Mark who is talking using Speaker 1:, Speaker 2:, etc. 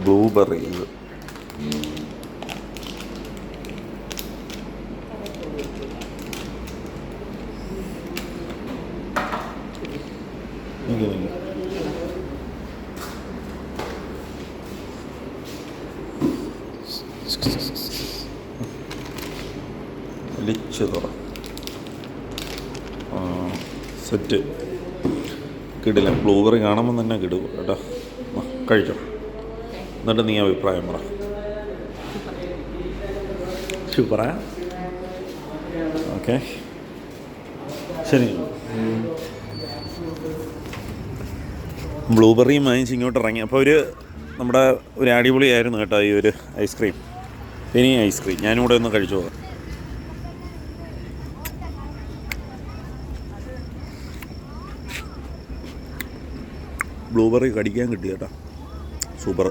Speaker 1: Blueberry ഇത് വലിച്ചതുറ set കിടില്ല. Blueberry കാണുമ്പോൾ തന്നെ കിടും കേട്ടോ. കഴിച്ചോ, എന്നിട്ട് നീ അഭിപ്രായം പറ. സൂപ്പറാ? ഓക്കെ, ശരി. ബ്ലൂബെറിയും വാങ്ങിച്ച് ഇങ്ങോട്ട് ഇറങ്ങി. അപ്പോൾ നമ്മുടെ ഒരു അടിപൊളിയായിരുന്നു കേട്ടോ ഈ ഒരു ഐസ്ക്രീം. ഇനി ഐസ്ക്രീം ഞാനിവിടെ ഒന്ന് കഴിച്ചു പോകാം. ബ്ലൂബെറി കടിക്കാൻ കിട്ടി കേട്ടോ, സൂപ്പർ.